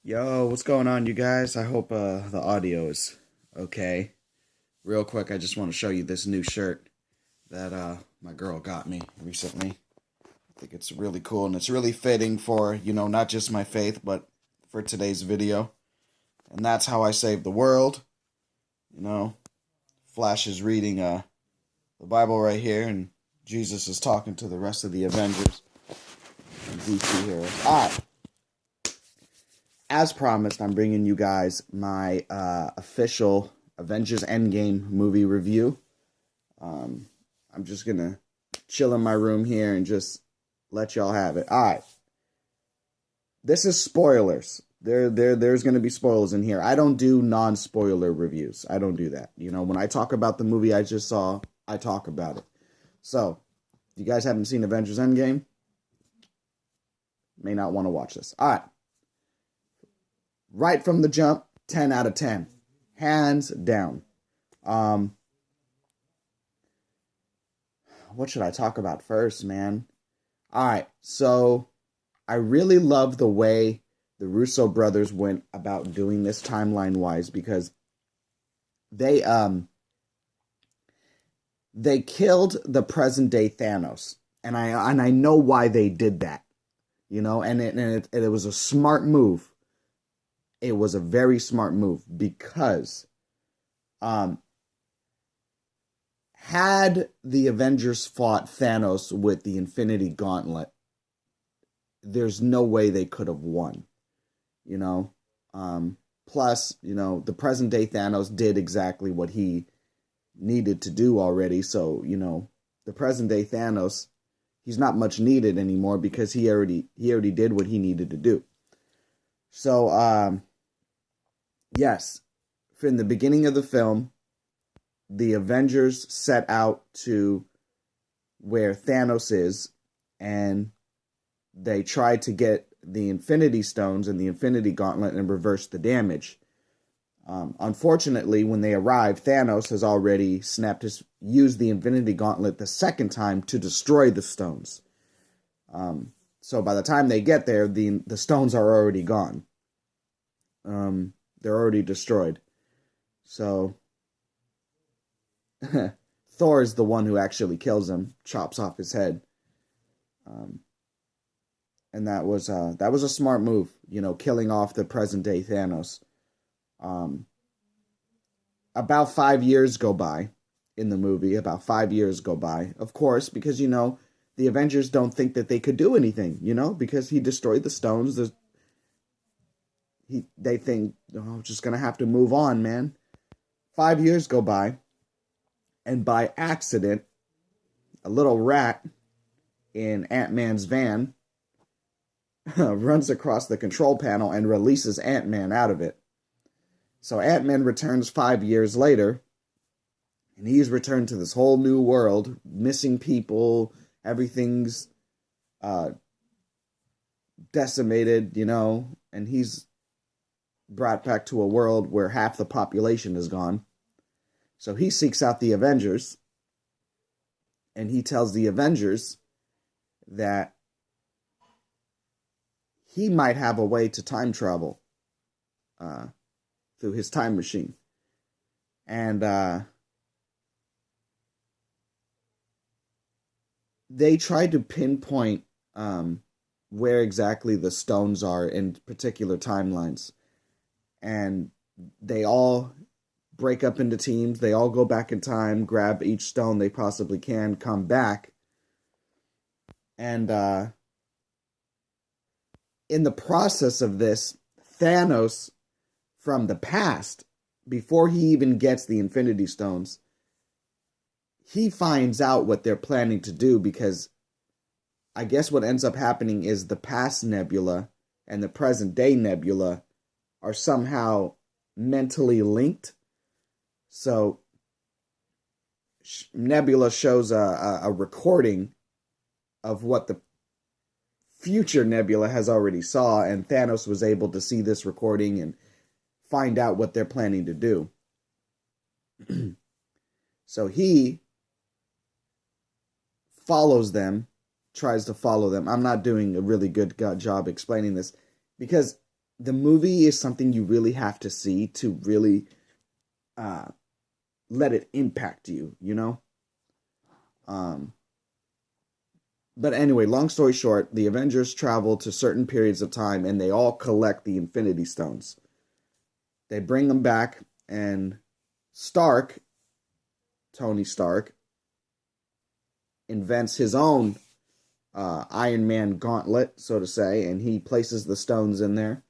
Yo, what's going on, you guys? I hope the audio is okay. Real quick, I just want to show you this new shirt that my girl got me recently. I think it's really cool and it's really fitting for, not just my faith, but for today's video. And that's how I save the world. You know, Flash is reading the Bible right here, and Jesus is talking to the rest of the Avengers and DC heroes. Alright, as promised, I'm bringing you guys my official Avengers Endgame movie review. I'm just gonna chill in my room here and just let y'all have it. All right, this is spoilers. There's gonna be spoilers in here. I don't do non-spoiler reviews. I don't do that. When I talk about the movie I just saw, I talk about it. So, if you guys haven't seen Avengers Endgame, may not want to watch this. All right. Right from the jump, 10 out of 10. Hands down. What should I talk about first, man? All right, so I really love the way the Russo brothers went about doing this timeline-wise because they they killed the present-day Thanos, and I know why they did that, and it was a smart move. It was a very smart move because had the Avengers fought Thanos with the Infinity Gauntlet, there's no way they could have won. You know, plus, the present day Thanos did exactly what he needed to do already. So, the present day Thanos, he's not much needed anymore because he already did what he needed to do. So, yes, from the beginning of the film, the Avengers set out to where Thanos is, and they tried to get the Infinity Stones and the Infinity Gauntlet and reverse the damage. Unfortunately, when they arrived, Thanos has already used the Infinity Gauntlet the second time to destroy the stones. So by the time they get there, the stones are already gone. They're already destroyed. So Thor is the one who actually kills him, chops off his head. And that was a smart move, killing off the present day Thanos. About 5 years go by in the movie. About 5 years go by, of course, because the Avengers don't think that they could do anything, because he destroyed the stones. They think, oh, just gonna have to move on, man. 5 years go by, and by accident, a little rat in Ant-Man's van runs across the control panel and releases Ant-Man out of it. So Ant-Man returns 5 years later, and he's returned to this whole new world, missing people, everything's decimated, and he's brought back to a world where half the population is gone. So he seeks out the Avengers, and he tells the Avengers that he might have a way to time travel through his time machine. And they tried to pinpoint where exactly the stones are in particular timelines. And they all break up into teams. They all go back in time, grab each stone they possibly can, come back. And in the process of this, Thanos from the past, before he even gets the Infinity Stones, he finds out what they're planning to do, because I guess what ends up happening is the past Nebula and the present day Nebula are somehow mentally linked. So Nebula shows a recording of what the future Nebula has already saw, and Thanos was able to see this recording and find out what they're planning to do. So he follows them, tries to follow them. I'm not doing a really good job explaining this, because the movie is something you really have to see to really uh, let it impact you, you know? Um, but anyway, long story short, the Avengers travel to certain periods of time and they all collect the Infinity Stones. They bring them back, and Stark, Tony Stark, invents his own Iron Man gauntlet, so to say, and he places the stones in there.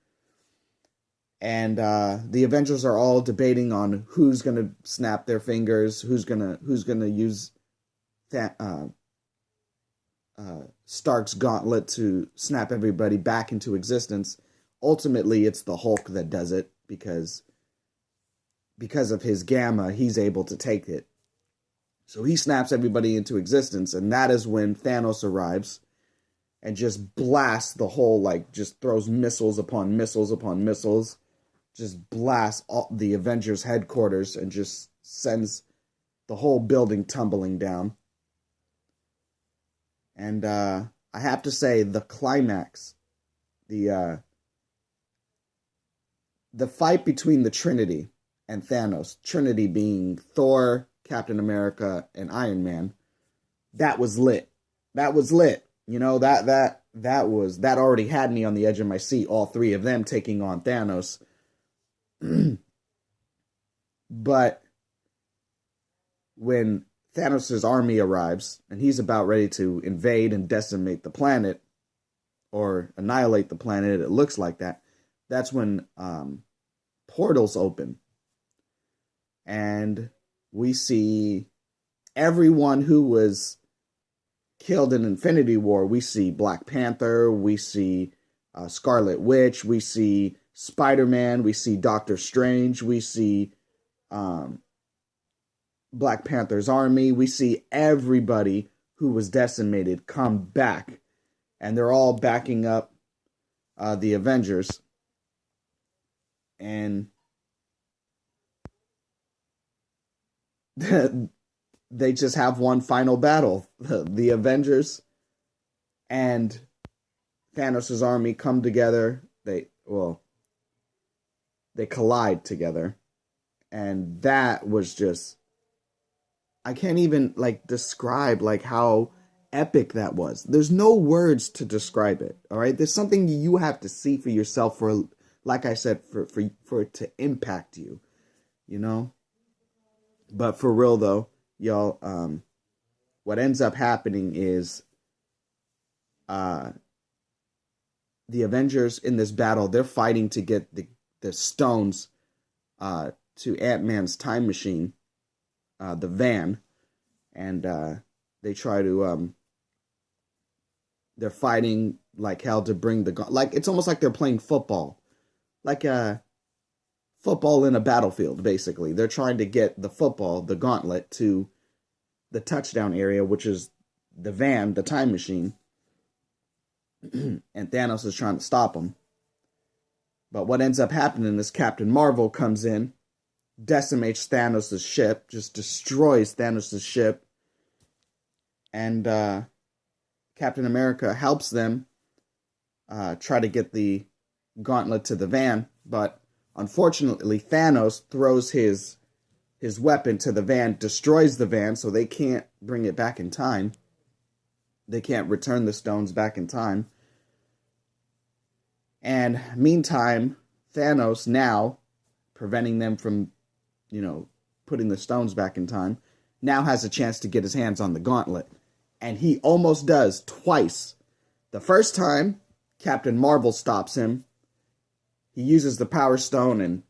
And the Avengers are all debating on who's gonna snap their fingers, who's gonna use that Stark's gauntlet to snap everybody back into existence. Ultimately, it's the Hulk that does it because of his gamma, he's able to take it. So he snaps everybody into existence, and that is when Thanos arrives and just blasts the whole, like, just throws missiles upon missiles upon missiles, just blasts all the Avengers headquarters and just sends the whole building tumbling down. And I have to say, the climax, the fight between the Trinity and Thanos, Trinity being Thor, Captain America, and Iron Man, that was lit. That was lit. You know, that already had me on the edge of my seat, all three of them taking on Thanos. But when Thanos' army arrives and he's about ready to invade and decimate the planet or annihilate the planet, it looks like that. That's when portals open. And we see everyone who was killed in Infinity War. We see Black Panther, we see Scarlet Witch, we see Spider-Man, we see Doctor Strange, we see Black Panther's army, we see everybody who was decimated come back, and they're all backing up the Avengers. And they just have one final battle. The Avengers and Thanos' army come together. They collide together. And that was just, I can't even like describe like how epic that was. There's no words to describe it. All right. There's something you have to see for yourself for, like I said, for it to impact you, you know? But for real though, y'all, what ends up happening is the Avengers in this battle, they're fighting to get the stones to Ant-Man's time machine, the van, and they try to they're fighting like hell to bring like it's almost like they're playing football, like football in a battlefield. Basically, they're trying to get the football, the gauntlet, to the touchdown area, which is the van, the time machine. And Thanos is trying to stop them. But what ends up happening is Captain Marvel comes in, decimates Thanos' ship, just destroys Thanos' ship, and Captain America helps them try to get the gauntlet to the van, but unfortunately Thanos throws his weapon to the van, destroys the van, so they can't bring it back in time. They can't return the stones back in time. And meantime, Thanos, now preventing them from, putting the stones back in time, now has a chance to get his hands on the gauntlet. And he almost does twice. The first time, Captain Marvel stops him. He uses the Power Stone and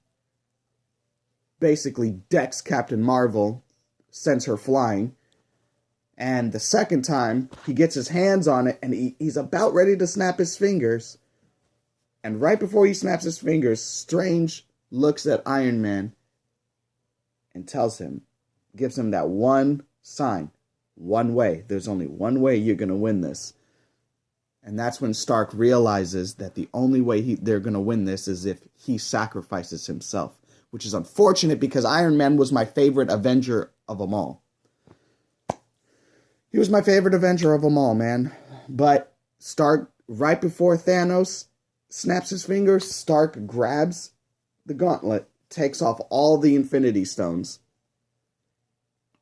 basically decks Captain Marvel, sends her flying. And the second time, he gets his hands on it, and he's about ready to snap his fingers. And right before he snaps his fingers, Strange looks at Iron Man and gives him that one sign, one way. There's only one way you're going to win this. And that's when Stark realizes that the only way they're going to win this is if he sacrifices himself, which is unfortunate because Iron Man was my favorite Avenger of them all. He was my favorite Avenger of them all, man. But Stark, right before Thanos snaps his fingers, Stark grabs the gauntlet, takes off all the Infinity Stones.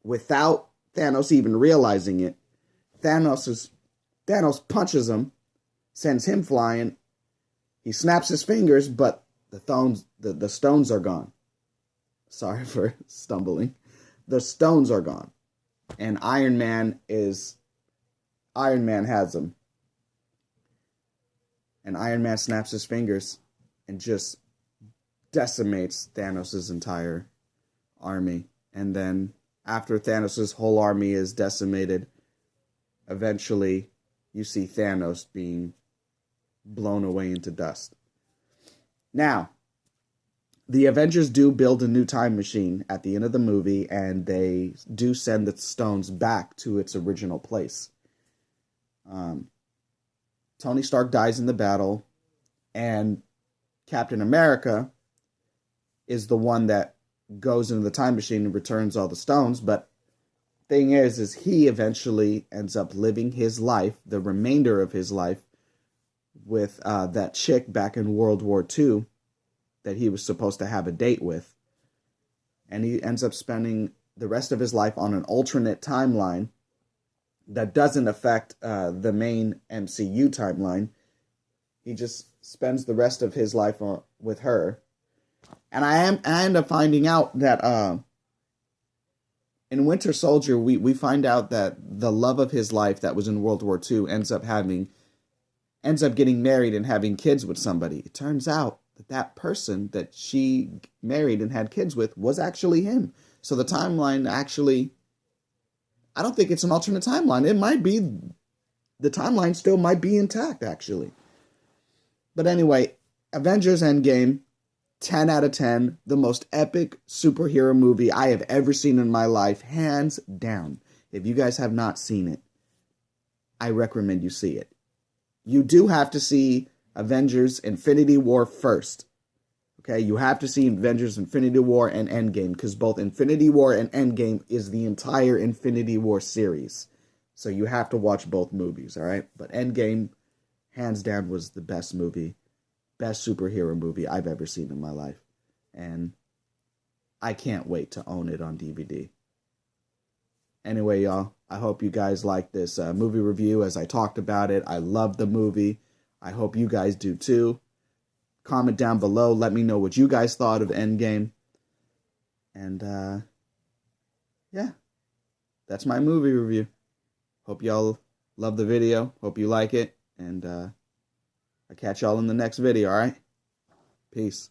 Without Thanos even realizing it, Thanos punches him, sends him flying. He snaps his fingers, but the stones are gone. Sorry for stumbling. The stones are gone. And Iron Man has them. And Iron Man snaps his fingers and just decimates Thanos' entire army. And then after Thanos' whole army is decimated, eventually you see Thanos being blown away into dust. Now, the Avengers do build a new time machine at the end of the movie, and they do send the stones back to its original place. Tony Stark dies in the battle, and Captain America is the one that goes into the time machine and returns all the stones. But thing is he eventually ends up living his life, the remainder of his life, with that chick back in World War II that he was supposed to have a date with. And he ends up spending the rest of his life on an alternate timeline that doesn't affect the main MCU timeline. He just spends the rest of his life with her. And I end up finding out that in Winter Soldier, we find out that the love of his life that was in World War II ends up getting married and having kids with somebody. It turns out that person that she married and had kids with was actually him. So the timeline actually, I don't think it's an alternate timeline. It might be, the timeline still might be intact, actually. But anyway, Avengers Endgame, 10 out of 10, the most epic superhero movie I have ever seen in my life, hands down. If you guys have not seen it, I recommend you see it. You do have to see Avengers Infinity War first. Okay, you have to see Avengers Infinity War and Endgame, because both Infinity War and Endgame is the entire Infinity War series. So you have to watch both movies, all right? But Endgame, hands down, was the best movie, best superhero movie I've ever seen in my life. And I can't wait to own it on DVD. Anyway, y'all, I hope you guys like this movie review as I talked about it. I love the movie. I hope you guys do too. Comment down below. Let me know what you guys thought of Endgame. And, yeah, that's my movie review. Hope y'all love the video. Hope you like it. And I'll catch y'all in the next video, alright? Peace.